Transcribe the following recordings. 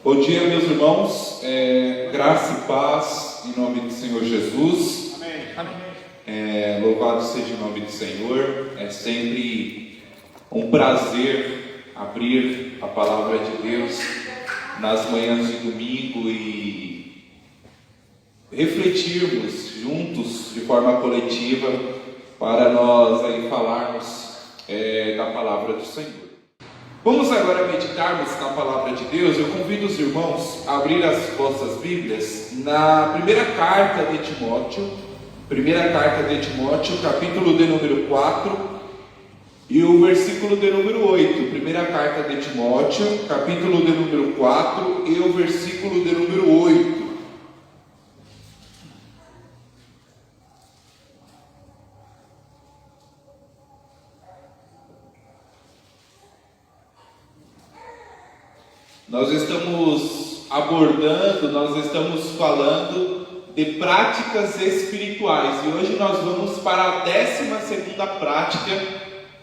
Bom dia, meus irmãos, graça e paz em nome do Senhor Jesus. Amém. Louvado seja o nome do Senhor. É sempre um prazer abrir a palavra de Deus nas manhãs de domingo e refletirmos juntos de forma coletiva para nós aí falarmos da palavra do Senhor. Vamos agora meditarmos na palavra de Deus. Eu convido os irmãos a abrir as vossas Bíblias na primeira carta de Timóteo, capítulo de número 4 e o versículo de número 8. Primeira carta de Timóteo, capítulo de número 4 e o versículo de número 8. Nós estamos falando de práticas espirituais e hoje nós vamos para a 12ª prática,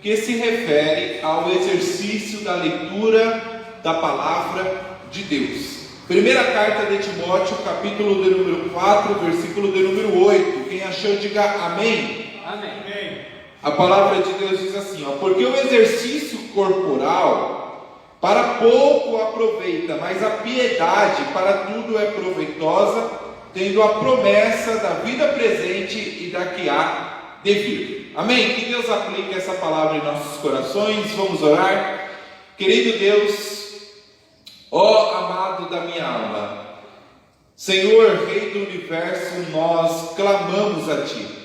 que se refere ao exercício da leitura da palavra de Deus. Primeira carta de Timóteo, capítulo de número 4, versículo de número 8. Quem achou, diga amém. Amém. A palavra de Deus diz assim, porque o exercício corporal para pouco aproveita, mas a piedade para tudo é proveitosa, tendo a promessa da vida presente e da que há de vir. Amém? Que Deus aplique essa palavra em nossos corações. Vamos orar. Querido Deus, ó amado da minha alma, Senhor, Rei do Universo, nós clamamos a Ti.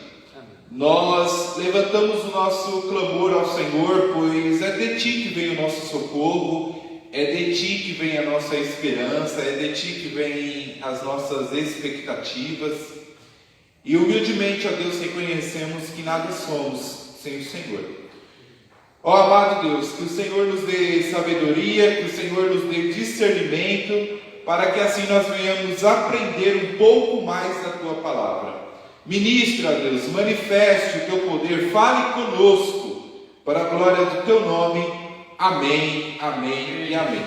Nós levantamos o nosso clamor ao Senhor, pois é de Ti que vem o nosso socorro, é de Ti que vem a nossa esperança, é de Ti que vem as nossas expectativas. E humildemente, ó Deus, reconhecemos que nada somos sem o Senhor. Ó amado Deus, que o Senhor nos dê sabedoria, que o Senhor nos dê discernimento, para que assim nós venhamos aprender um pouco mais da Tua palavra. Ministra, Deus, manifeste o Teu poder, fale conosco, para a glória do Teu nome. Amém, amém e amém.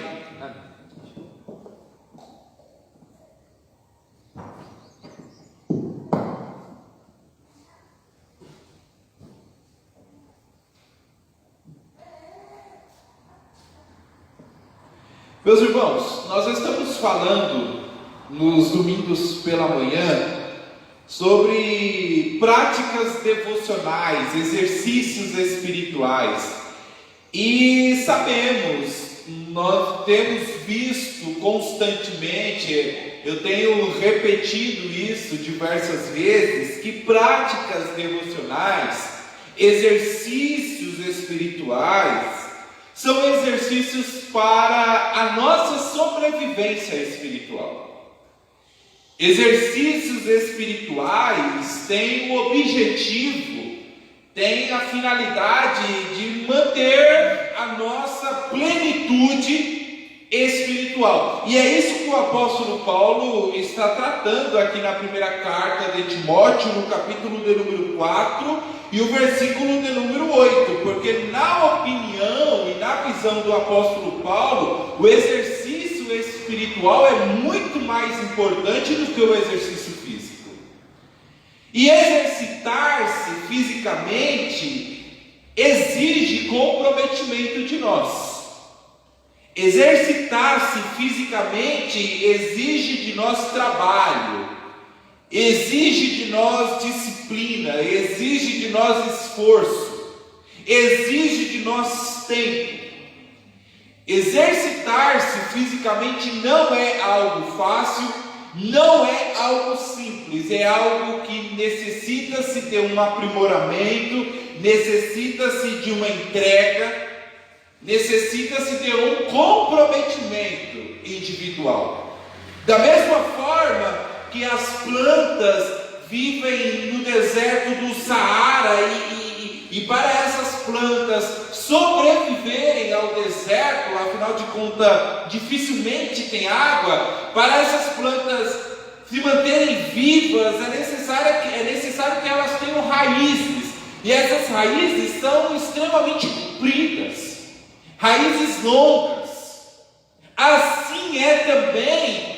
Meus irmãos, nós estamos falando nos domingos pela manhã sobre práticas devocionais, exercícios espirituais. E sabemos, nós temos visto constantemente, eu tenho repetido isso diversas vezes, que práticas devocionais, exercícios espirituais, são exercícios para a nossa sobrevivência espiritual. Exercícios espirituais têm o objetivo, têm a finalidade de manter a nossa plenitude espiritual. E é isso que o apóstolo Paulo está tratando aqui na primeira carta de Timóteo, no capítulo de número 4 e o versículo de número 8, porque na opinião e na visão do apóstolo Paulo, o exercício espiritual é muito mais importante do que o exercício físico. E exercitar-se fisicamente exige comprometimento de nós. Exercitar-se fisicamente exige de nós trabalho, exige de nós disciplina, exige de nós esforço, exige de nós tempo. Exercitar-se fisicamente não é algo fácil, não é algo simples, é algo que necessita-se de um aprimoramento, necessita-se de uma entrega, necessita-se de um comprometimento individual. Da mesma forma que as plantas vivem no deserto do Saara e para essas plantas sobreviverem ao deserto, afinal de contas, dificilmente tem água, para essas plantas se manterem vivas, é necessário que elas tenham raízes, e essas raízes são extremamente compridas, raízes longas. Assim assim é também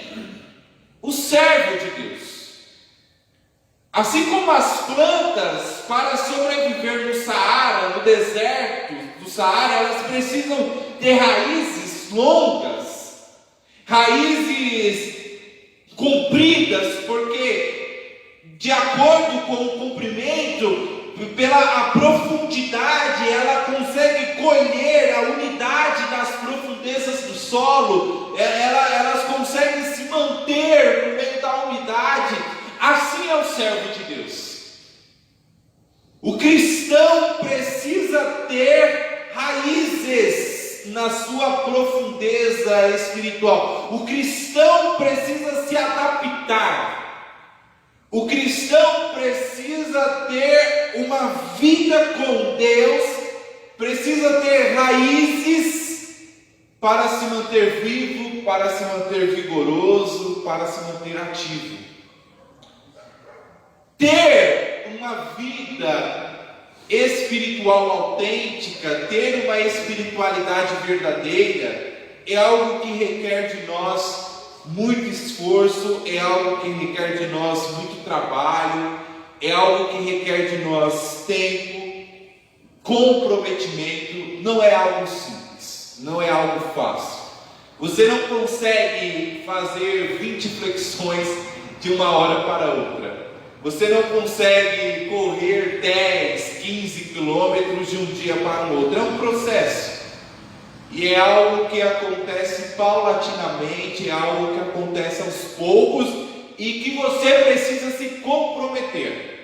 o servo de Deus. Assim como as plantas, para sobreviver no Saara, no deserto do Saara, elas precisam ter raízes longas, raízes compridas, porque de acordo com o comprimento, pela profundidade, ela consegue colher a unidade das profundezas do solo, elas conseguem se manter no meio da umidade. Assim é o servo de Deus. O cristão precisa ter raízes na sua profundeza espiritual. O cristão precisa se adaptar. O cristão precisa ter uma vida com Deus, precisa ter raízes para se manter vivo, para se manter vigoroso, para se manter ativo. Ter uma vida espiritual autêntica, ter uma espiritualidade verdadeira, é algo que requer de nós muito esforço, é algo que requer de nós muito trabalho, é algo que requer de nós tempo, comprometimento. Não é algo simples, não é algo fácil. Você não consegue fazer 20 flexões de uma hora para outra. Você não consegue correr 10, 15 quilômetros de um dia para o outro. É um processo. E é algo que acontece paulatinamente, é algo que acontece aos poucos e que você precisa se comprometer.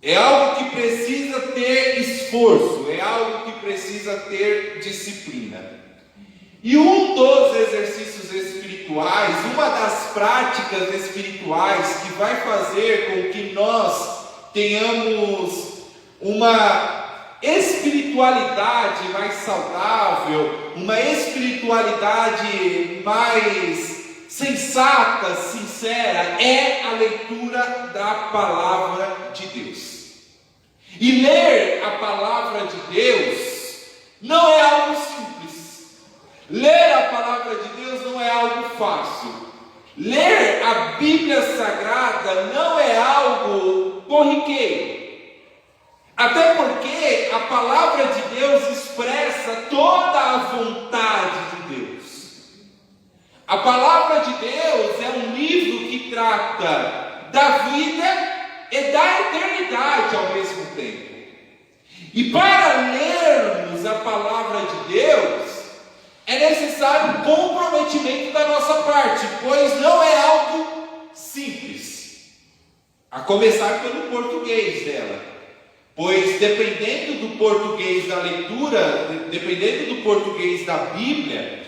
É algo que precisa ter esforço, é algo que precisa ter disciplina. E um dos exercícios espirituais, uma das práticas espirituais que vai fazer com que nós tenhamos uma espiritualidade mais saudável, uma espiritualidade mais sensata, sincera, é a leitura da palavra de Deus. E ler a palavra de Deus não é algo simples. Ler a palavra de Deus não é algo fácil. Ler a Bíblia Sagrada não é algo corriqueiro. Até porque a palavra de Deus expressa toda a vontade de Deus. A palavra de Deus é um livro que trata da vida e da eternidade ao mesmo tempo. E para lermos a palavra de Deus, é necessário um comprometimento da nossa parte, pois não é algo simples. A começar pelo português dela. Pois dependendo do português da leitura, dependendo do português da Bíblia,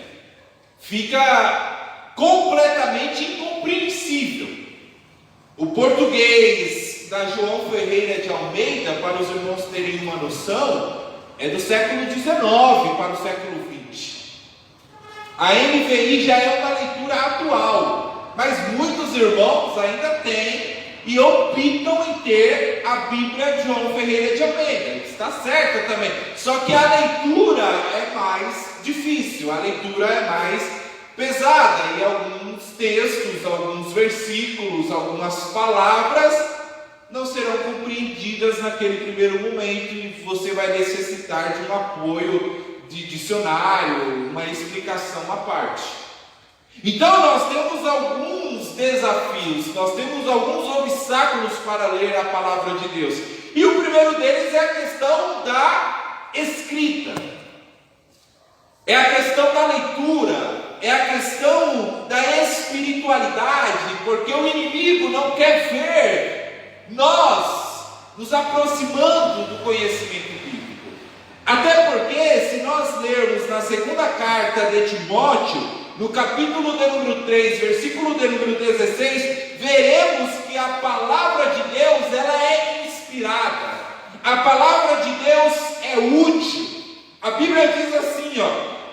fica completamente incompreensível. O português da João Ferreira de Almeida, para os irmãos terem uma noção, é do século XIX para o século XX. A NVI já é uma leitura atual, mas muitos irmãos ainda têm e optam em ter a Bíblia de João Ferreira de Almeida. Está certo também. Só que a leitura é mais difícil, a leitura é mais pesada. E alguns textos, alguns versículos, algumas palavras não serão compreendidas naquele primeiro momento e você vai necessitar de um apoio de dicionário, uma explicação à parte. Então nós temos alguns desafios, nós temos alguns obstáculos para ler a palavra de Deus. E o primeiro deles é a questão da escrita, é a questão da leitura, é a questão da espiritualidade, porque o inimigo não quer ver nós nos aproximando do conhecimento bíblico. Até porque, se nós lermos na segunda carta de Timóteo, no capítulo de número 3, versículo de número 16, veremos que a palavra de Deus, ela é inspirada. A palavra de Deus é útil. A Bíblia diz assim,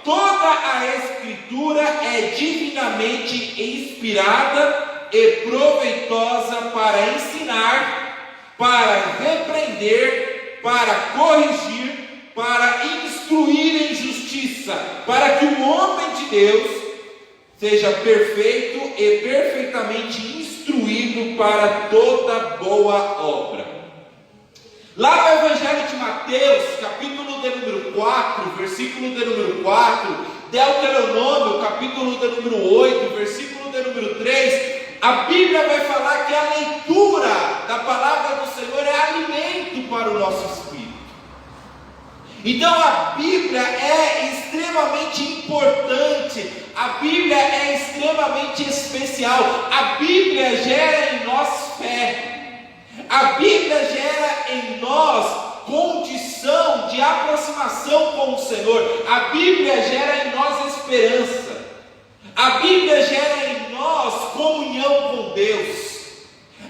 toda a Escritura é divinamente inspirada e proveitosa para ensinar, para repreender, para corrigir, para instruir em justiça, para que o homem de Deus seja perfeito e perfeitamente instruído para toda boa obra. Lá no Evangelho de Mateus, capítulo de número 4, versículo de número 4, Deuteronômio, capítulo de número 8, versículo de número 3, a Bíblia vai falar que a leitura da palavra do Senhor é alimento para o nosso espírito. Então a Bíblia é extremamente importante, a Bíblia é extremamente especial, a Bíblia gera em nós fé, a Bíblia gera em nós condição de aproximação com o Senhor, a Bíblia gera em nós esperança, a Bíblia gera em nós comunhão com Deus,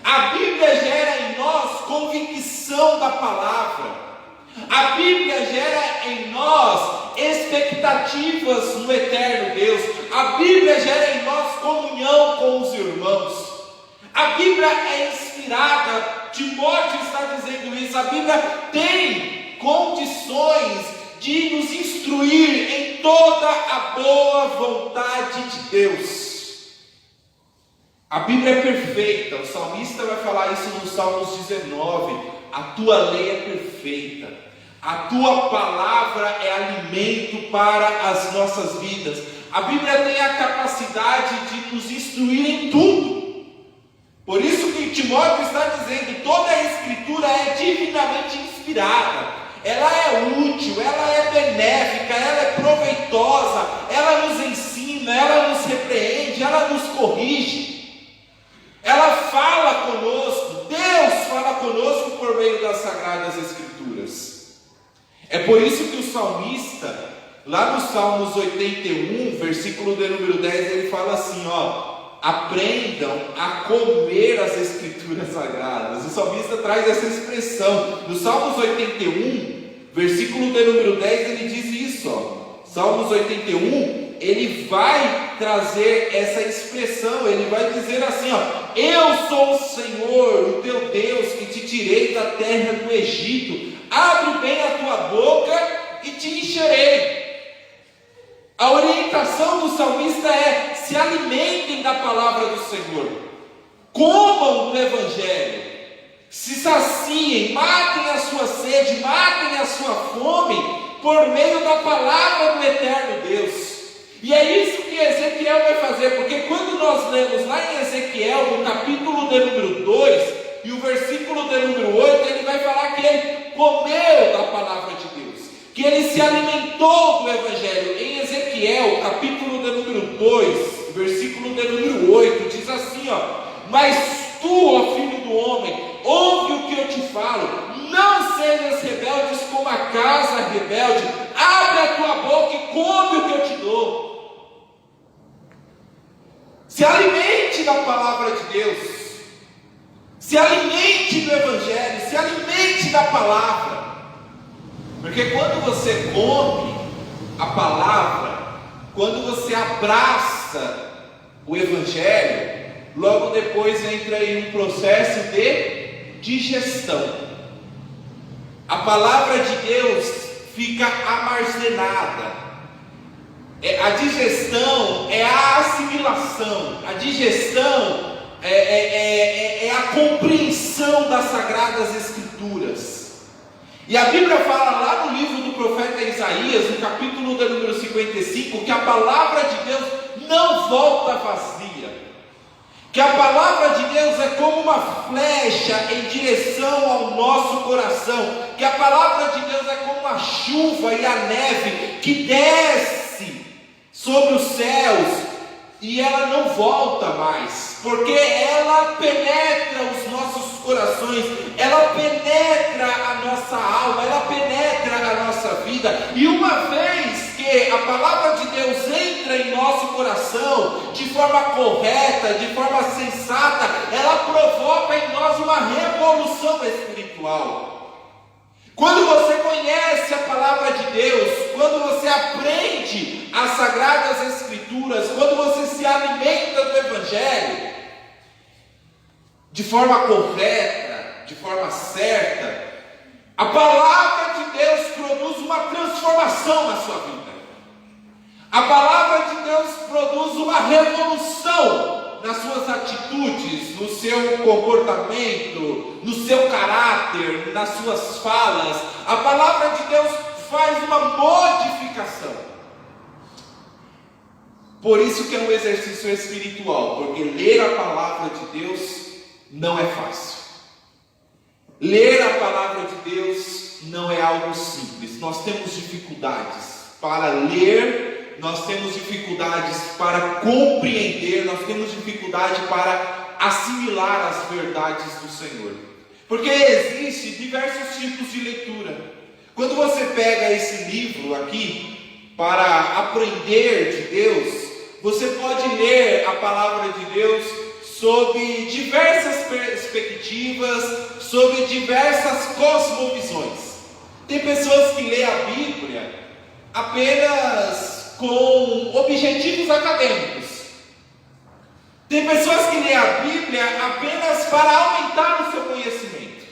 a Bíblia gera em nós convicção da palavra. A Bíblia gera em nós expectativas no eterno Deus. A Bíblia gera em nós comunhão com os irmãos. A Bíblia é inspirada, Timóteo está dizendo isso. A Bíblia tem condições de nos instruir em toda a boa vontade de Deus. A Bíblia é perfeita. O salmista vai falar isso no Salmos 19. A tua lei é perfeita, a tua palavra é alimento para as nossas vidas. A Bíblia tem a capacidade de nos instruir em tudo. Por isso que Timóteo está dizendo, toda a Escritura é divinamente inspirada. Ela é útil, ela é benéfica, ela é proveitosa, ela nos ensina, ela nos repreende, ela nos corrige. Ela fala conosco, Deus fala conosco por meio das Sagradas Escrituras. É por isso que o salmista, lá no Salmos 81, versículo de número 10, ele fala assim, aprendam a comer as Escrituras Sagradas. O salmista traz essa expressão. No Salmos 81, versículo de número 10, ele diz isso, Salmos 81, ele vai trazer essa expressão, ele vai dizer assim, eu sou o Senhor, o teu Deus, que te tirei da terra do Egito, abre bem a tua boca e te encherei. A orientação do salmista é, se alimentem da palavra do Senhor, comam do Evangelho, se saciem, matem a sua sede, matem a sua fome, por meio da palavra do eterno Deus. E é isso que Ezequiel vai fazer, porque quando nós lemos lá em Ezequiel, no capítulo de número 2, e o versículo de número 8, ele vai falar que ele comeu da palavra de Deus, que ele se alimentou do Evangelho. Em Ezequiel, capítulo de número 2, versículo de número 8, diz assim, mas tu, ó filho do homem, ouve o que eu te falo, não sejas rebeldes como a casa rebelde, abre a tua boca e come o que eu te dou. Se alimente da palavra de Deus, se alimente do Evangelho, se alimente da palavra, porque quando você come a palavra, quando você abraça o Evangelho, logo depois entra em um processo de digestão. A palavra de Deus fica armazenada. A digestão é a assimilação, a digestão é a compreensão das Sagradas Escrituras. E a Bíblia fala lá no livro do profeta Isaías, no capítulo de número 55, que a palavra de Deus não volta vazia, que a palavra de Deus é como uma flecha em direção ao nosso coração, que a palavra de Deus é como a chuva e a neve que desce sobre os céus e ela não volta mais, porque ela penetra os nossos corações, ela penetra a nossa alma, ela penetra a nossa vida, e uma vez que a palavra de Deus entra em nosso coração de forma correta, de forma sensata, ela provoca em nós uma revolução espiritual. Quando você conhece a palavra de Deus, quando você aprende as Sagradas Escrituras, quando você se alimenta do Evangelho, de forma correta, de forma certa, a palavra de Deus produz uma transformação na sua vida. A palavra de Deus produz uma revolução nas suas atitudes, no seu comportamento, no seu caráter, nas suas falas. A palavra de Deus faz uma modificação. Por isso que é um exercício espiritual, porque ler a palavra de Deus não é fácil. Ler a palavra de Deus não é algo simples. Nós temos dificuldades para ler, nós temos dificuldades para compreender, nós temos dificuldade para assimilar as verdades do Senhor. Porque existem diversos tipos de leitura. Quando você pega esse livro aqui para aprender de Deus, você pode ler a palavra de Deus sob diversas perspectivas, sob diversas cosmovisões. Tem pessoas que lêem a Bíblia apenas com objetivos acadêmicos. Tem pessoas que lêem a Bíblia apenas para aumentar o seu conhecimento,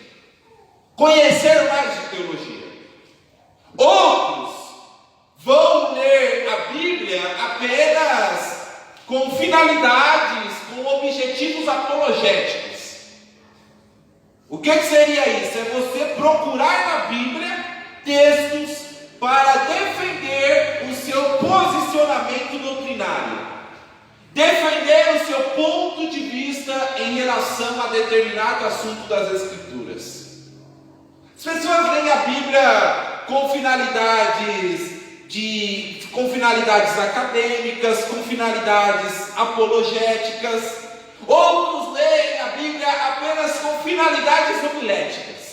conhecer mais de teologia. Outros vão ler a Bíblia apenas com finalidades, com objetivos apologéticos. O que seria isso? É você procurar na Bíblia textos para defender o seu posicionamento doutrinário, defender o seu ponto de vista em relação a determinado assunto das Escrituras. As pessoas leem a Bíblia com finalidades acadêmicas, com finalidades apologéticas. Outros leem a Bíblia apenas com finalidades homiléticas.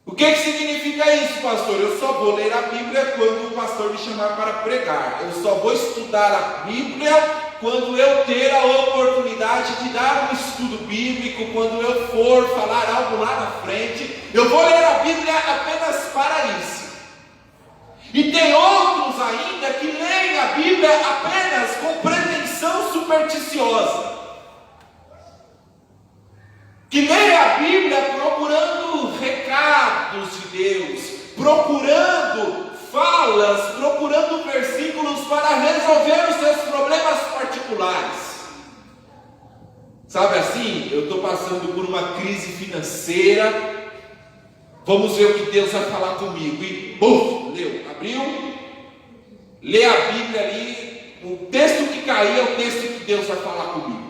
O que significa isso, pastor? Eu só vou ler a Bíblia quando o pastor me chamar para pregar. Eu só vou estudar a Bíblia quando eu ter a oportunidade de dar um estudo bíblico, quando eu for falar algo lá na frente. Eu vou ler a Bíblia apenas para isso. E tem outros ainda que leem a Bíblia apenas com pretensão supersticiosa, que leem a Bíblia procurando recados de Deus, procurando falas, procurando versículos para resolver os seus problemas particulares. Sabe assim, eu estou passando por uma crise financeira, vamos ver o que Deus vai falar comigo. E leu, abriu, lê a Bíblia ali, o texto que cair é o texto que Deus vai falar comigo.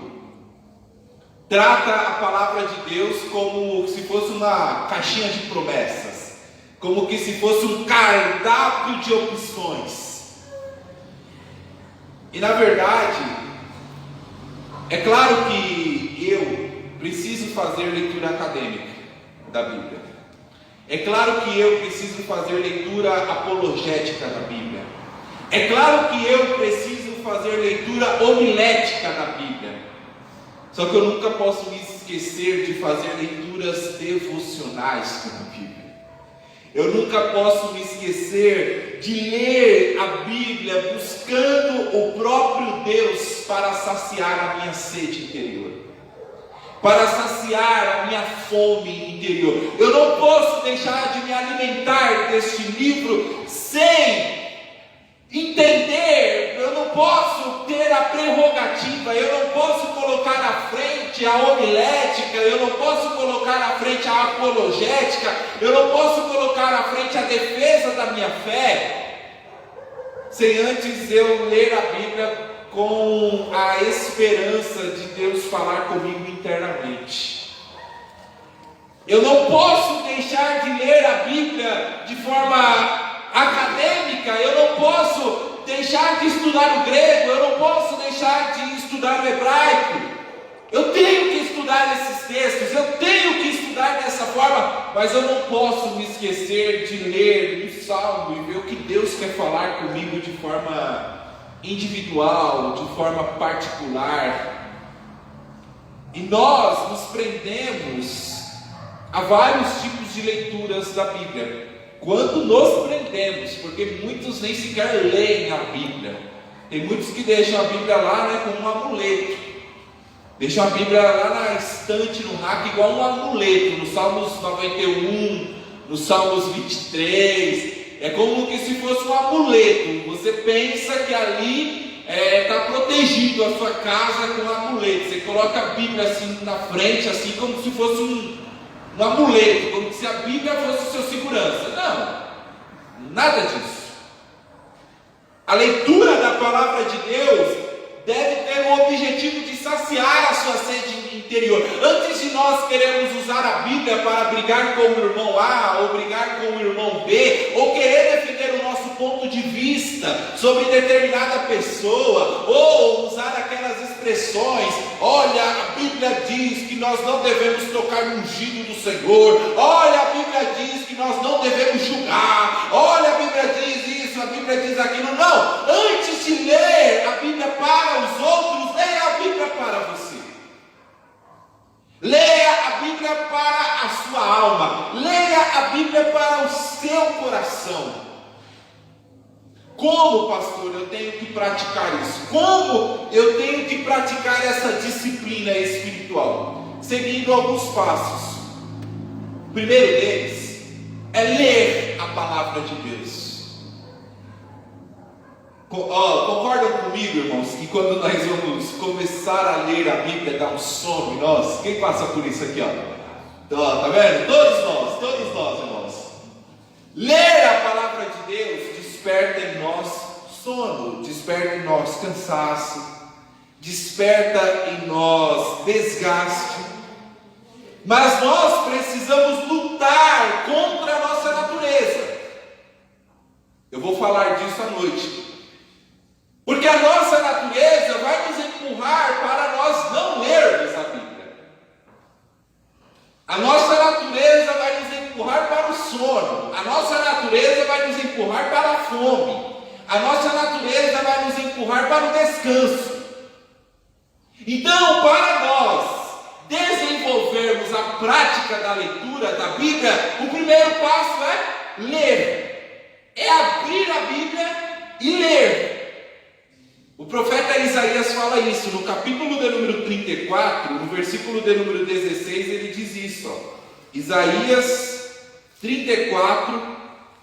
Trata a palavra de Deus como se fosse uma caixinha de promessas, como que se fosse um cardápio de opções. E na verdade, é claro que eu preciso fazer leitura acadêmica da Bíblia. É claro que eu preciso fazer leitura apologética da Bíblia. É claro que eu preciso fazer leitura homilética da Bíblia. Só que eu nunca posso me esquecer de fazer leituras devocionais com a Bíblia. Eu nunca posso me esquecer de ler a Bíblia buscando o próprio Deus para saciar a minha sede interior, para saciar a minha fome interior. Eu não posso deixar de me alimentar deste livro sem entender. Eu não posso ter a prerrogativa, eu não posso colocar à frente a homilética, eu não posso colocar à frente a apologética, eu não posso colocar à frente a defesa da minha fé, sem antes eu ler a Bíblia com a esperança de Deus falar comigo internamente. Eu não posso deixar de ler a Bíblia de forma acadêmica, eu não posso deixar de estudar o grego, eu não posso deixar de estudar o hebraico. Eu tenho que estudar esses textos, eu tenho que estudar dessa forma, mas eu não posso me esquecer de ler o Salmo e ver o que Deus quer falar comigo de forma individual, de forma particular. E nós nos prendemos a vários tipos de leituras da Bíblia. Quando nos prendemos, porque muitos nem sequer leem a Bíblia. Tem muitos que deixam a Bíblia lá, como um amuleto. Deixam a Bíblia lá na estante, no rack, igual um amuleto. No Salmos 91, no Salmos 23. É como se fosse um amuleto. Você pensa que ali está protegido a sua casa com um amuleto. Você coloca a Bíblia assim na frente, assim como se fosse um amuleto, como se a Bíblia fosse o seu segurança. Não, nada disso. A leitura da palavra de Deus deve ter o objetivo de saciar a sua sede interior. Antes de nós queremos usar a Bíblia para brigar com o irmão A, ou brigar com o irmão B, ou querer defender o nosso ponto de vista sobre determinada pessoa, ou usar aquelas expressões: olha, a Bíblia diz que nós não devemos tocar no ungido do Senhor, olha, a Bíblia diz que nós não devemos julgar, olha, a Bíblia diz isso, a Bíblia diz aquilo. Não, antes de ler a Bíblia para os outros, leia a Bíblia para você. Leia a Bíblia para a sua alma, leia a Bíblia para o seu coração. Como, pastor, eu tenho que praticar isso? Como eu tenho que praticar essa disciplina espiritual? Seguindo alguns passos. O primeiro deles é ler a palavra de Deus. Concordam comigo, irmãos, que quando nós vamos começar a ler a Bíblia, dá um sono em nós? Quem passa por isso aqui, ó? Tá vendo? Todos nós, irmãos. Ler a palavra de Deus desperta em nós sono, desperta em nós cansaço, desperta em nós desgaste. Mas nós precisamos lutar contra a nossa natureza. Eu vou falar disso à noite. Porque a nossa natureza vai nos empurrar para nós não lermos a Bíblia. A nossa natureza vai nos empurrar para o sono. A nossa natureza vai nos empurrar para a fome. A nossa natureza vai nos empurrar para o descanso. Então, para nós desenvolvermos a prática da leitura da Bíblia, o primeiro passo é ler. É abrir a Bíblia e ler. O profeta Isaías fala isso no capítulo de número 34, no versículo de número 16, ele diz isso, Isaías 34,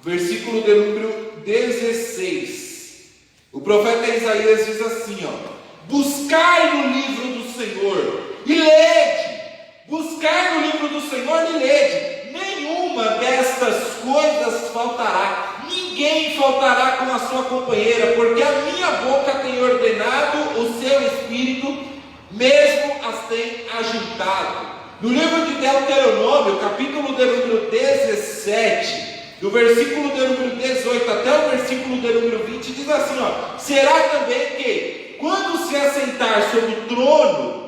versículo de número 16. O profeta Isaías diz assim, buscai no livro do Senhor e lede, buscai no livro do Senhor e lede, nenhuma destas coisas faltará. Ninguém faltará com a sua companheira, porque a minha boca tem ordenado o seu espírito, mesmo as tem ajuntado. No livro de Deuteronômio, capítulo de número 17, do versículo de número 18 até o versículo de número 20, diz assim, será também que, quando se assentar sobre o trono,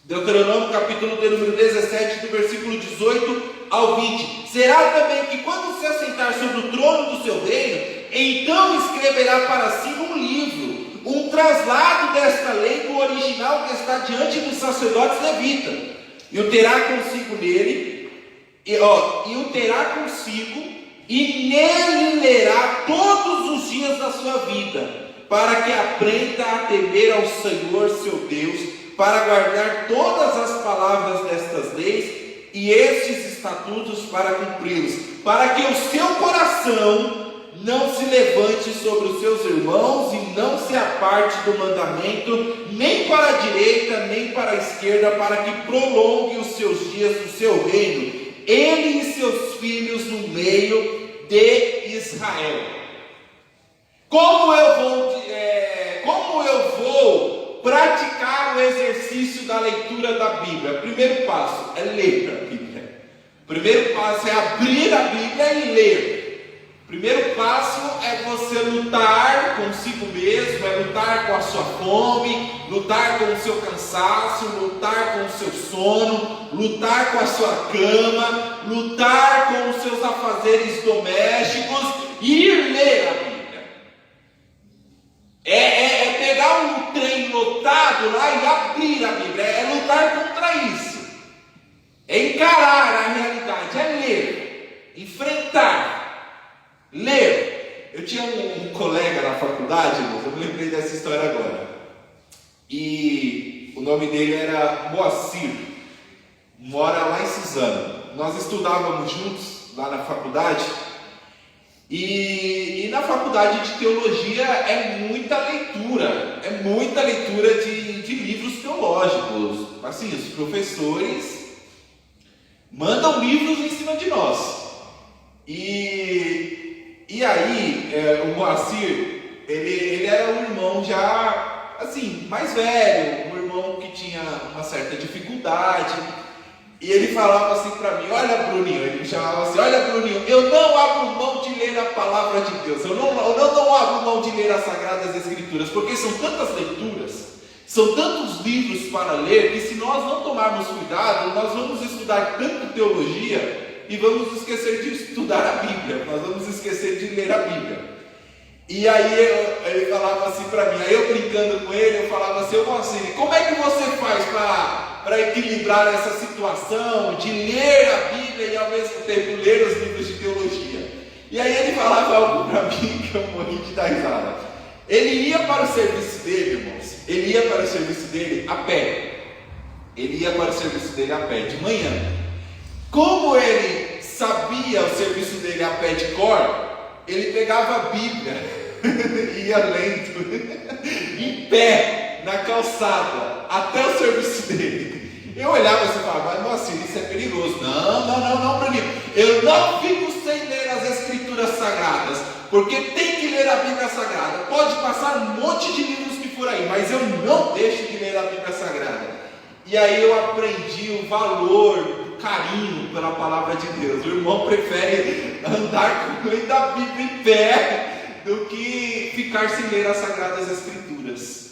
Deuteronômio capítulo de número 17, do versículo 18 ao 20, será também que quando se assentar sobre o trono do seu reino, então escreverá para si um livro, um traslado desta lei do original que está diante dos sacerdotes levitas, e o terá consigo nele, e o terá consigo, e nele lerá todos os dias da sua vida, para que aprenda a temer ao Senhor seu Deus, para guardar todas as palavras destas leis e estes estatutos para cumpri-los, para que o seu coração não se levante sobre os seus irmãos e não se aparte do mandamento, nem para a direita, nem para a esquerda, para que prolongue os seus dias do seu reino, ele e seus filhos no meio de Israel. Como eu vou praticar o exercício da leitura da Bíblia? Primeiro passo é ler a Bíblia. Primeiro passo é abrir a Bíblia e ler. Primeiro passo é você lutar consigo mesmo, é lutar com a sua fome, lutar com o seu cansaço, lutar com o seu sono, lutar com a sua cama, lutar com os seus afazeres domésticos e ler a Bíblia. É pegar um trem lotado lá e abrir a Bíblia, é lutar contra isso, é encarar a realidade, é ler, enfrentar, ler. Eu tinha um colega na faculdade, eu me lembrei dessa história agora, e o nome dele era Moacir, mora lá em Suzano. Nós estudávamos juntos lá na faculdade. E na faculdade de teologia é muita leitura de livros teológicos. Assim, os professores mandam livros em cima de nós. E aí, o Moacir, ele era um irmão já, assim, mais velho, um irmão que tinha uma certa dificuldade. E ele falava assim para mim: olha, Bruninho, ele me chamava assim: olha, Bruninho, eu não abro mão de ler a palavra de Deus, eu não abro mão de ler as Sagradas Escrituras, porque são tantas leituras, são tantos livros para ler, que se nós não tomarmos cuidado, nós vamos estudar tanto teologia e vamos esquecer de estudar a Bíblia, nós vamos esquecer de ler a Bíblia. E aí ele falava assim para mim, aí eu brincando com ele, eu falava assim: ô Moacir, como é que você faz para equilibrar essa situação de ler a Bíblia e ao mesmo tempo ler os livros de teologia? E aí ele falava algo para mim que eu morri de dar risada. Ele ia para o serviço dele, irmãos, ele ia para o serviço dele a pé. Ele ia para o serviço dele a pé de manhã. Como ele sabia o serviço dele a pé de cor, ele pegava a Bíblia e ia lendo em pé, na calçada, até o serviço dele. Eu olhava assim e falava: mas Moacir, isso é perigoso. Não, Bruninho, eu não fico sem ler as Escrituras Sagradas, porque tem que ler a Bíblia Sagrada. Pode passar um monte de livros que for aí, mas eu não deixo de ler a Bíblia Sagrada. E aí eu aprendi o valor, carinho pela palavra de Deus. O irmão prefere andar com lendo a Bíblia em pé do que ficar sem ler as Sagradas Escrituras.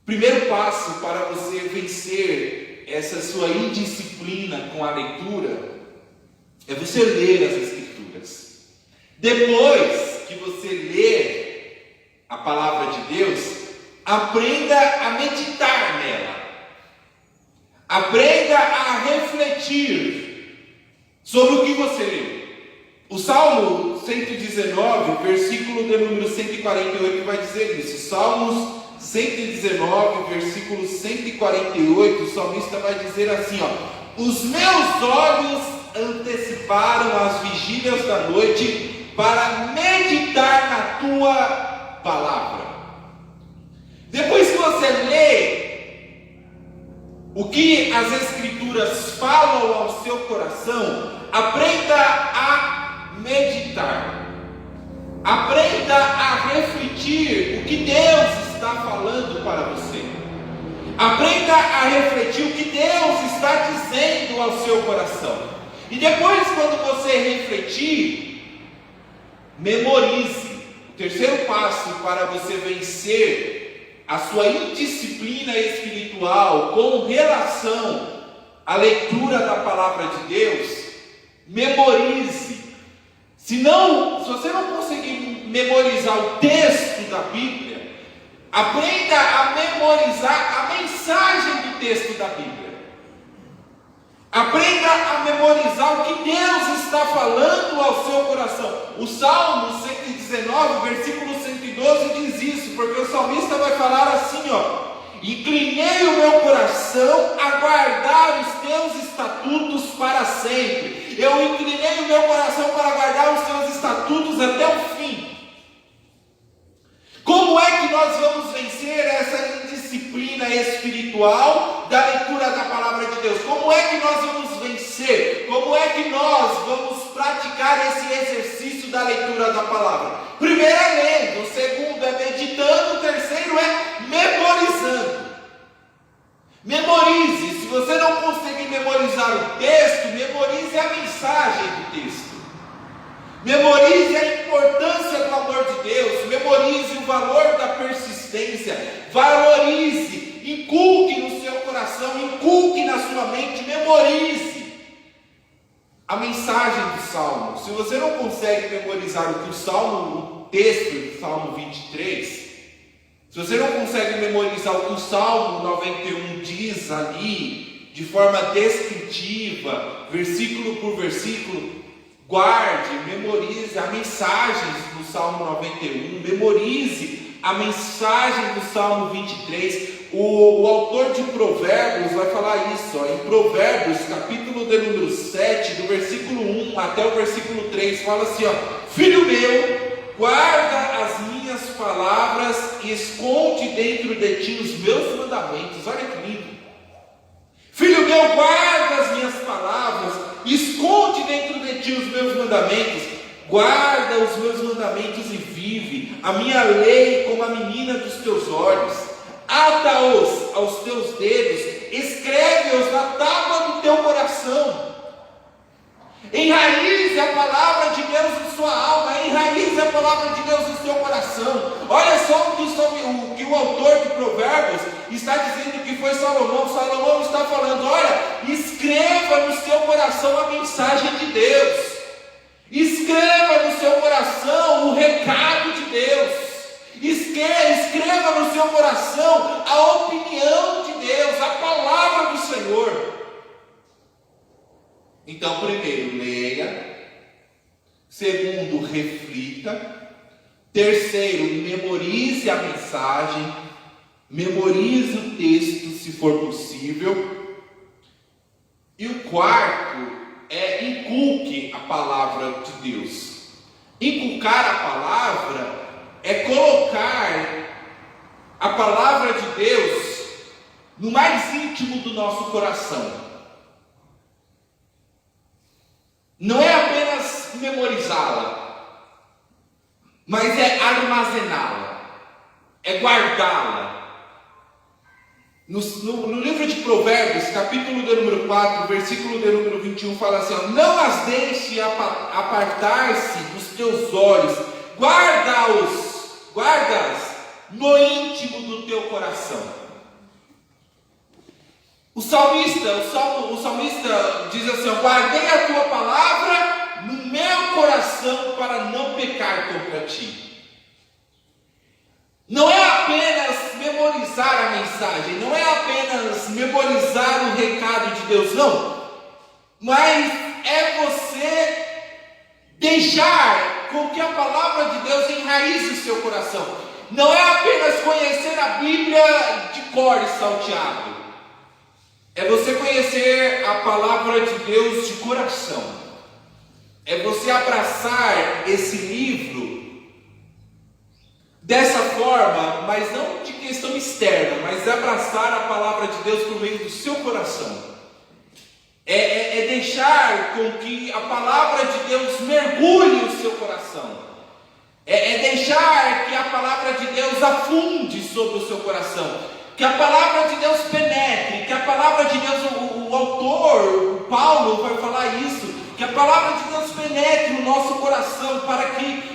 Primeiro passo para você vencer essa sua indisciplina com a leitura é você ler as Escrituras. Depois que você ler a palavra de Deus, aprenda a meditar nela. Aprenda a refletir sobre o que você leu. O Salmo 119, versículo de número 148 vai dizer isso. Salmos 119, versículo 148, o salmista vai dizer assim: os meus olhos anteciparam as vigílias da noite para meditar na tua palavra. Depois que você lê o que as Escrituras falam ao seu coração, aprenda a meditar, aprenda a refletir o que Deus está falando para você, aprenda a refletir o que Deus está dizendo ao seu coração, e depois, quando você refletir, memorize. O terceiro passo para você vencer a sua indisciplina espiritual com relação à leitura da palavra de Deus, memorize. Se você não conseguir memorizar o texto da Bíblia, aprenda a memorizar a mensagem do texto da Bíblia. Aprenda a memorizar o que Deus está falando ao seu coração. O Salmo 119, versículo 112 diz isso, porque o salmista vai falar assim: inclinei o meu coração a guardar os teus estatutos para sempre. Eu inclinei o meu coração para guardar os teus estatutos até o fim. Como é que nós vamos vencer essa indisciplina espiritual da leitura da palavra de Deus? Como é que nós vamos vencer? Como é que nós vamos praticar esse exercício da leitura da palavra? Primeiro é lendo, o segundo é meditando, o terceiro é memorizando. Memorize. Se você não conseguir memorizar o texto, memorize a mensagem do texto. Memorize a importância do amor de Deus, memorize o valor da persistência, valorize, inculque no seu coração, inculque na sua mente, memorize a mensagem do Salmo. Se você não consegue memorizar o texto do Salmo 23, se você não consegue memorizar o que o Salmo 91 diz ali, de forma descritiva, versículo por versículo, guarde, memorize a mensagem do Salmo 91, memorize a mensagem do Salmo 23. O autor de Provérbios vai falar isso, ó, em Provérbios, capítulo de número 7, do versículo 1 até o versículo 3, fala assim, ó: filho meu, guarda as minhas palavras e esconde dentro de ti os meus mandamentos. Olha que lindo. Filho meu, guarda as minhas palavras, esconde dentro de ti os meus mandamentos. Guarda os meus mandamentos e vive, a minha lei como a menina dos teus olhos. Ata-os aos teus dedos, escreve-os na tábua do teu coração. Enraize a palavra de Deus em sua alma, enraize a palavra de Deus em seu coração. Olha só o que o autor de Provérbios está dizendo que foi Salomão. Salomão está falando: olha, escreva no seu coração a mensagem de Deus, escreva no seu coração o recado de Deus, escreva no seu coração a opinião de Deus, a palavra do Senhor. Então, primeiro, leia. Segundo, reflita. Terceiro, memorize a mensagem. Memorize o texto, se for possível. E o quarto é inculque a palavra de Deus. Inculcar a palavra é colocar a palavra de Deus no mais íntimo do nosso coração. Não é apenas memorizá-la, mas é armazená-la, é guardá-la. No livro de Provérbios, capítulo de número 4, versículo de número 21, fala assim: ó, não as deixe apartar-se dos teus olhos, guarda-as no íntimo do teu coração. O salmista diz assim: ó, guardei a tua palavra no meu coração para não pecar contra ti. Não é apenas memorizar a mensagem, não é apenas memorizar o recado de Deus, não, mas é você deixar com que a palavra de Deus enraize o seu coração. Não é apenas conhecer a Bíblia de cor e salteado, é você conhecer a palavra de Deus de coração, é você abraçar esse livro dessa forma, mas não de questão externa, mas abraçar a palavra de Deus por meio do seu coração. É deixar com que a palavra de Deus mergulhe o seu coração. É deixar que a palavra de Deus afunde sobre o seu coração. Que a palavra de Deus penetre, que a palavra de Deus, o autor, o Paulo vai falar isso, que a palavra de Deus penetre o nosso coração para que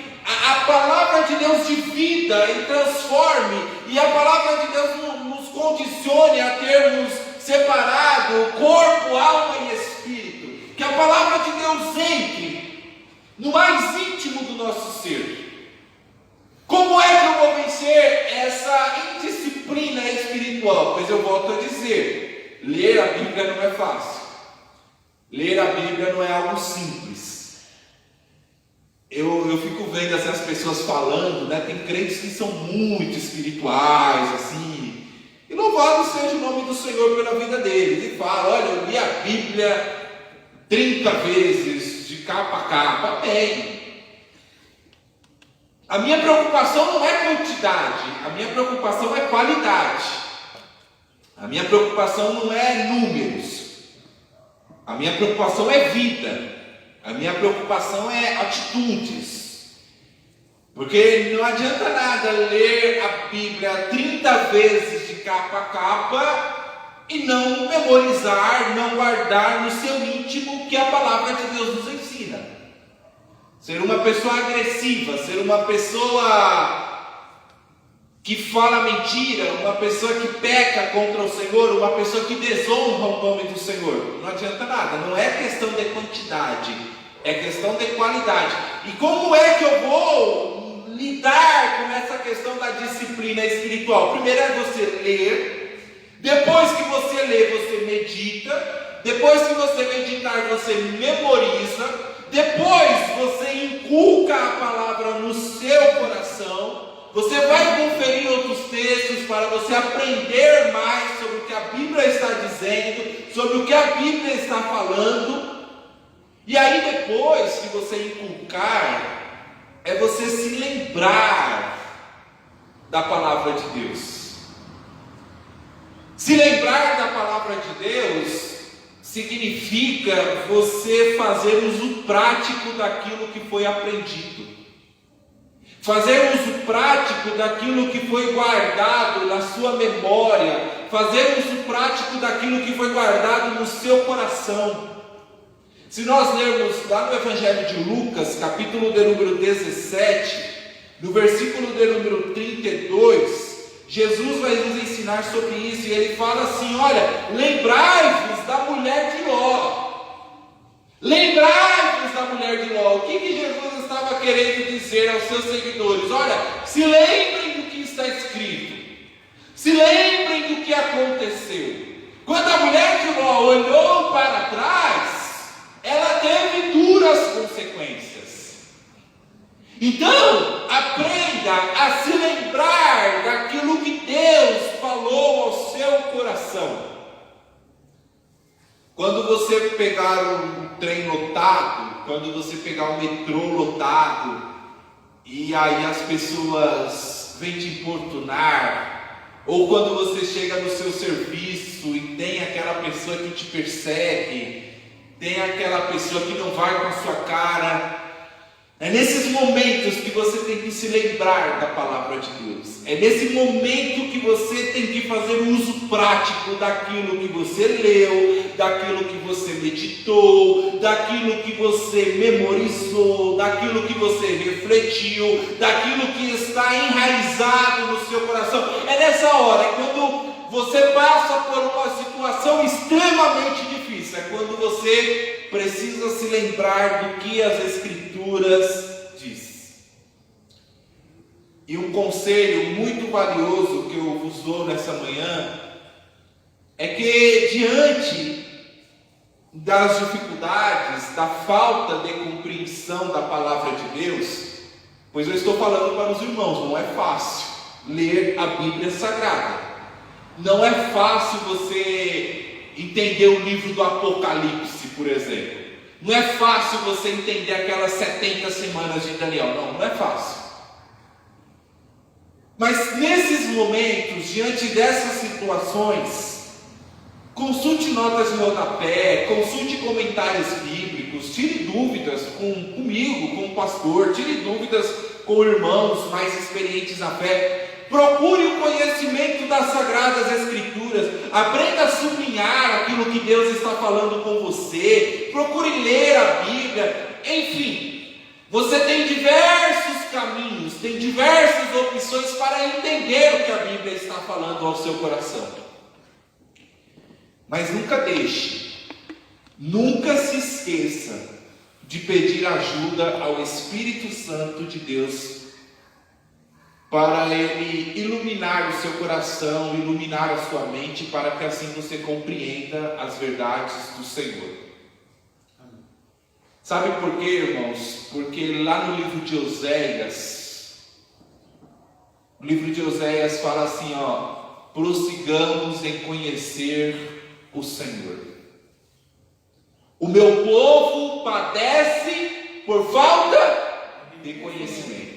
a palavra de Deus divida e transforme, e a palavra de Deus nos condicione a termos separado corpo, alma e espírito. Que a palavra de Deus entre no mais íntimo do nosso ser. Como é que eu vou vencer essa indisciplina espiritual? Pois eu volto a dizer, ler a Bíblia não é fácil. Ler a Bíblia não é algo simples. Eu fico vendo assim, as pessoas falando, né? Tem crentes que são muito espirituais, assim, e louvado seja o nome do Senhor pela vida deles, e fala: olha, eu li a Bíblia 30 vezes, de capa a capa. Bem, a minha preocupação não é quantidade, a minha preocupação é qualidade. A minha preocupação não é números, a minha preocupação é vida. A minha preocupação é atitudes. Porque não adianta nada ler a Bíblia 30 vezes de capa a capa e não memorizar, não guardar no seu íntimo o que a palavra de Deus nos ensina. Ser uma pessoa agressiva, ser uma pessoa que fala mentira, uma pessoa que peca contra o Senhor, uma pessoa que desonra o nome do Senhor. Não adianta nada, não é questão de quantidade, é questão de qualidade. E como é que eu vou lidar com essa questão da disciplina espiritual? Primeiro é você ler, depois que você lê, você medita, depois que você meditar, você memoriza, depois você inculca a palavra no seu coração, Você vai conferir outros textos para você aprender mais sobre o que a Bíblia está dizendo, sobre o que a Bíblia está falando. E aí depois que você inculcar, é você se lembrar da palavra de Deus. Se lembrar da palavra de Deus significa você fazer uso prático daquilo que foi aprendido. Fazer uso prático daquilo que foi guardado na sua memória. Fazer uso prático daquilo que foi guardado no seu coração. Se nós lermos lá no Evangelho de Lucas, capítulo de número 17, no versículo de número 32, Jesus vai nos ensinar sobre isso, e ele fala assim: olha, lembrai-vos da mulher de Ló. Lembrai-vos da mulher de Ló. O que Jesus estava querendo dizer aos seus seguidores? Olha, se lembrem do que está escrito, se lembrem do que aconteceu. Quando a mulher de Ló olhou para trás, ela teve duras consequências. Então, aprenda a se lembrar daquilo que Deus falou ao seu coração. Quando você pegar um trem lotado, quando você pegar um metrô lotado, e aí as pessoas vêm te importunar, ou quando você chega no seu serviço e tem aquela pessoa que te persegue, tem aquela pessoa que não vai com a sua cara, é nesses momentos que você tem que se lembrar da palavra de Deus. É nesse momento que você tem que fazer uso prático daquilo que você leu, daquilo que você meditou, daquilo que você memorizou, daquilo que você refletiu, daquilo que está enraizado no seu coração. É nessa hora, quando você passa por uma situação extremamente difícil, é quando você precisa se lembrar do que as Escrituras diz. E um conselho muito valioso que eu vos dou nessa manhã é que, diante das dificuldades, da falta de compreensão da palavra de Deus, pois eu estou falando para os irmãos, não é fácil ler a Bíblia Sagrada. Não é fácil você entender o livro do Apocalipse, por exemplo. Não é fácil você entender aquelas 70 semanas de Daniel. Não é fácil. Mas nesses momentos, diante dessas situações, consulte notas de rodapé, consulte comentários bíblicos, tire dúvidas comigo, com o pastor, tire dúvidas com irmãos mais experientes na fé. Procure o conhecimento das Sagradas Escrituras, aprenda a sublinhar aquilo que Deus está falando com você, procure ler a Bíblia, enfim, você tem diversos caminhos, tem diversas opções para entender o que a Bíblia está falando ao seu coração. Mas nunca deixe, nunca se esqueça de pedir ajuda ao Espírito Santo de Deus, para Ele iluminar o seu coração, iluminar a sua mente, para que assim você compreenda as verdades do Senhor. Sabe por quê, irmãos? Porque lá no livro de Oséias, o livro de Oséias fala assim, prossigamos em conhecer o Senhor. O meu povo padece por falta de conhecimento.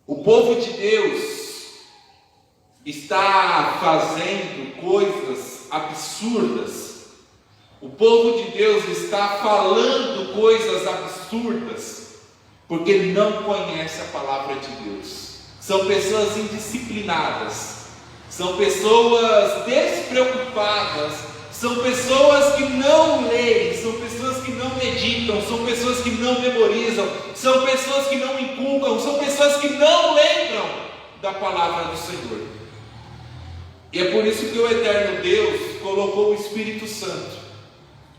O povo de Deus está fazendo coisas absurdas. O povo de Deus está falando coisas absurdas, porque não conhece a palavra de Deus. São pessoas indisciplinadas, são pessoas despreocupadas, são pessoas que não leem, são pessoas que não meditam, são pessoas que não memorizam, são pessoas que não inculcam, são pessoas que não lembram da palavra do Senhor. E é por isso que o eterno Deus colocou o Espírito Santo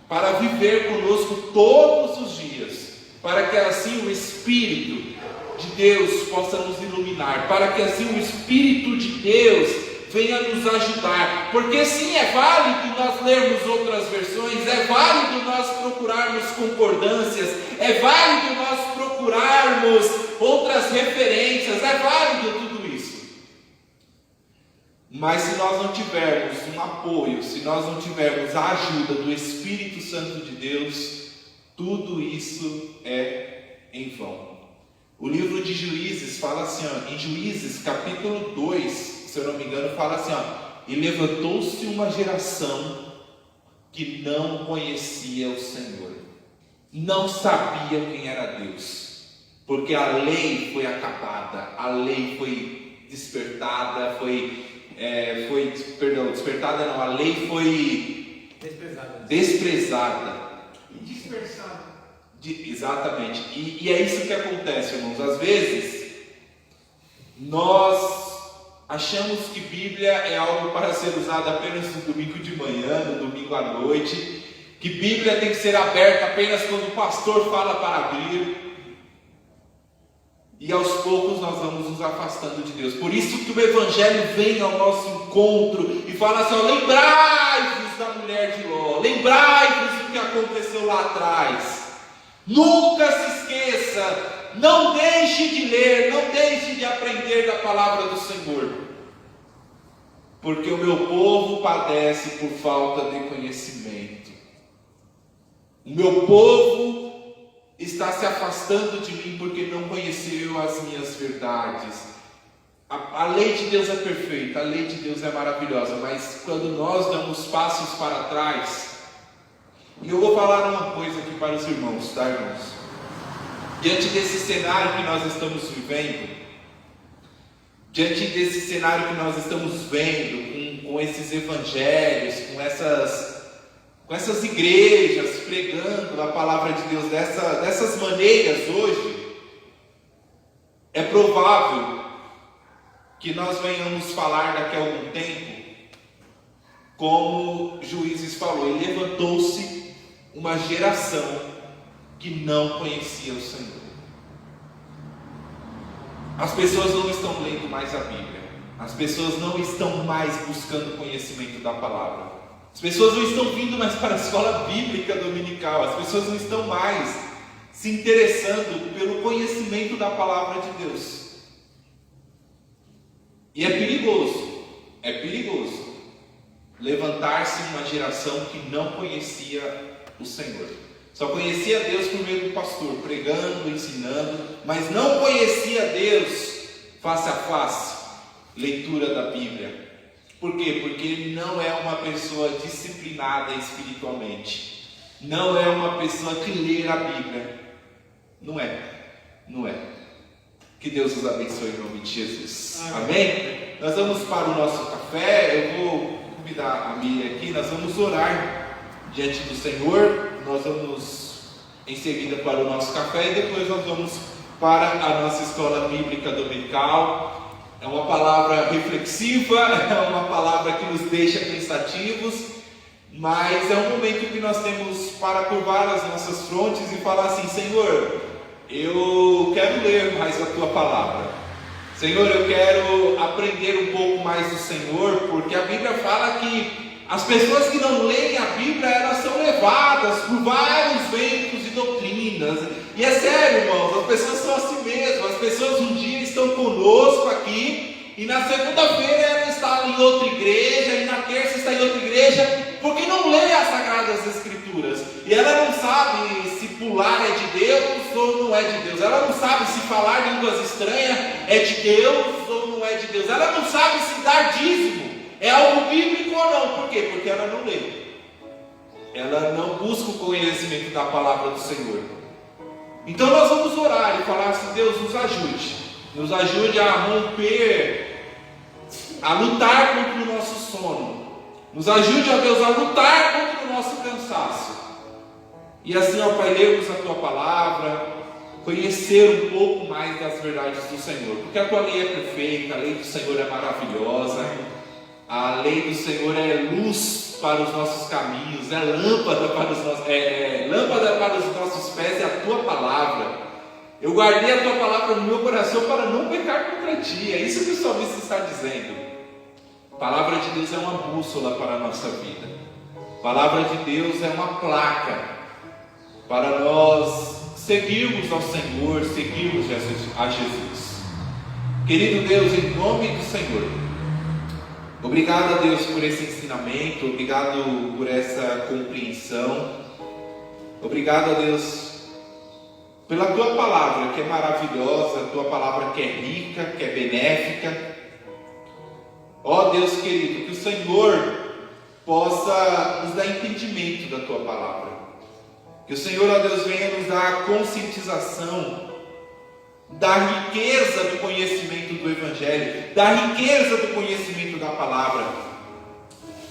para viver conosco todos os dias, para que assim o Espírito de Deus possa nos iluminar, para que assim o Espírito de Deus venha nos ajudar, porque sim, é válido nós lermos outras versões, é válido nós procurarmos concordâncias, é válido nós procurarmos procurarmos outras referências, é válido tudo isso. Mas se nós não tivermos um apoio, se nós não tivermos a ajuda do Espírito Santo de Deus, tudo isso é em vão. O livro de Juízes fala assim, em Juízes capítulo 2, se eu não me engano, fala assim, e levantou-se uma geração que não conhecia o Senhor, não sabia quem era Deus, porque a lei foi acabada, a lei foi despertada, a lei foi desprezada e dispersada. Exatamente, e é isso que acontece, irmãos. Às vezes nós achamos que Bíblia é algo para ser usado apenas no domingo de manhã, no domingo à noite, que Bíblia tem que ser aberta apenas quando o pastor fala para abrir, e aos poucos nós vamos nos afastando de Deus. Por isso que o Evangelho vem ao nosso encontro e fala assim, lembrai-vos da mulher de Ló, lembrai-vos do que aconteceu lá atrás, nunca se esqueça, não deixe de ler, não deixe de aprender da palavra do Senhor, porque o meu povo padece por falta de conhecimento, o meu povo está se afastando de mim porque não conheceu as minhas verdades. A lei de Deus é perfeita, a lei de Deus é maravilhosa, mas quando nós damos passos para trás, e eu vou falar uma coisa aqui para os irmãos, tá, irmãos? Diante desse cenário que nós estamos vivendo, diante desse cenário que nós estamos vendo, com esses evangelhos, com essas igrejas pregando a palavra de Deus dessas maneiras hoje, é provável que nós venhamos falar daqui a algum tempo, como Juízes falou, e levantou-se uma geração que não conhecia o Senhor. As pessoas não estão lendo mais a Bíblia, as pessoas não estão mais buscando conhecimento da palavra, as pessoas não estão vindo mais para a escola bíblica dominical, as pessoas não estão mais se interessando pelo conhecimento da palavra de Deus. E é perigoso levantar-se uma geração que não conhecia o Senhor. Só conhecia Deus por meio do pastor, pregando, ensinando, mas não conhecia Deus face a face, leitura da Bíblia. Por quê? Porque ele não é uma pessoa disciplinada espiritualmente, não é uma pessoa que lê a Bíblia, não é. Que Deus os abençoe em nome de Jesus. Amém? Nós vamos para o nosso café. Eu vou convidar a Miriam aqui. Nós vamos orar diante do Senhor. Nós vamos em seguida para o nosso café e depois nós vamos para a nossa escola bíblica dominical. É uma palavra reflexiva, é uma palavra que nos deixa pensativos, mas é um momento que nós temos para curvar as nossas frontes e falar assim: Senhor, eu quero ler mais a Tua palavra. Senhor, eu quero aprender um pouco mais do Senhor, porque a Bíblia fala que as pessoas que não leem a Bíblia, elas são levadas por vários ventos e doutrinas. E é sério, irmãos, as pessoas são assim mesmo. As pessoas um dia estão conosco aqui, e na segunda-feira ela está em outra igreja, e na terça está em outra igreja, porque não lê as Sagradas Escrituras. E ela não sabe se pular é de Deus ou não é de Deus. Ela não sabe se falar línguas estranhas é de Deus ou não é de Deus. Ela não sabe se dar dízimo é algo bíblico ou não. Por quê? Porque ela não lê. Ela não busca o conhecimento da palavra do Senhor. Então nós vamos orar e falar assim: Deus, nos ajude a romper, a lutar contra o nosso sono, nos ajude, ó Deus, a lutar contra o nosso cansaço, e assim, ó Pai, lermos a Tua palavra, conhecer um pouco mais das verdades do Senhor, porque a Tua lei é perfeita, a lei do Senhor é maravilhosa, a lei do Senhor é luz para os nossos caminhos, é lâmpada para os nossos pés, é a Tua palavra. Eu guardei a Tua palavra no meu coração para não pecar contra Ti. É isso que o salmista está dizendo. A palavra de Deus é uma bússola para a nossa vida. A palavra de Deus é uma placa para nós seguirmos ao Senhor, seguirmos a Jesus. Querido Deus, em nome do Senhor, obrigado a Deus por esse ensinamento, obrigado por essa compreensão, obrigado a Deus pela Tua Palavra que é maravilhosa, a Tua Palavra que é rica, que é benéfica. Ó Deus querido, que o Senhor possa nos dar entendimento da Tua Palavra, que o Senhor, ó Deus, venha nos dar a conscientização da riqueza do conhecimento do Evangelho, da riqueza do conhecimento da Palavra.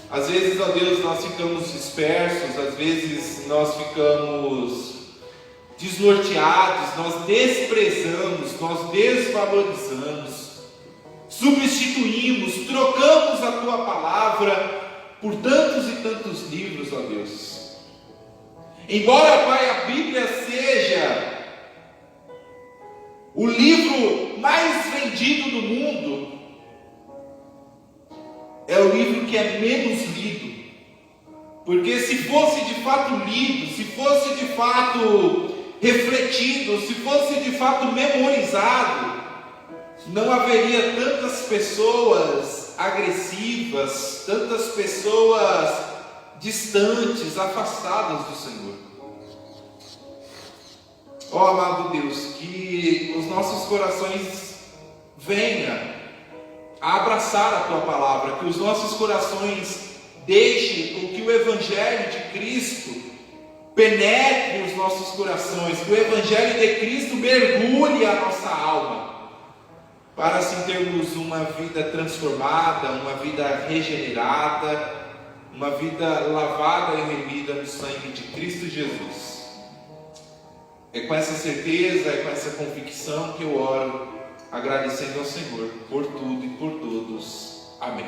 Às vezes, ó Deus, nós ficamos dispersos, às vezes nós ficamos desnorteados, nós desprezamos, nós desvalorizamos, substituímos, trocamos a Tua Palavra por tantos e tantos livros, ó Deus. Embora, Pai, a Bíblia seja o livro mais vendido do mundo, é o livro que é menos lido, porque se fosse de fato lido, se fosse de fato refletido, se fosse de fato memorizado, não haveria tantas pessoas agressivas, tantas pessoas distantes, afastadas do Senhor. Ó amado Deus, que os nossos corações venham a abraçar a Tua Palavra, que os nossos corações deixem com que o Evangelho de Cristo penetre os nossos corações, que o Evangelho de Cristo mergulhe a nossa alma, para assim termos uma vida transformada, uma vida regenerada, uma vida lavada e remida no sangue de Cristo Jesus. É com essa certeza, é com essa convicção que eu oro, agradecendo ao Senhor por tudo e por todos. Amém.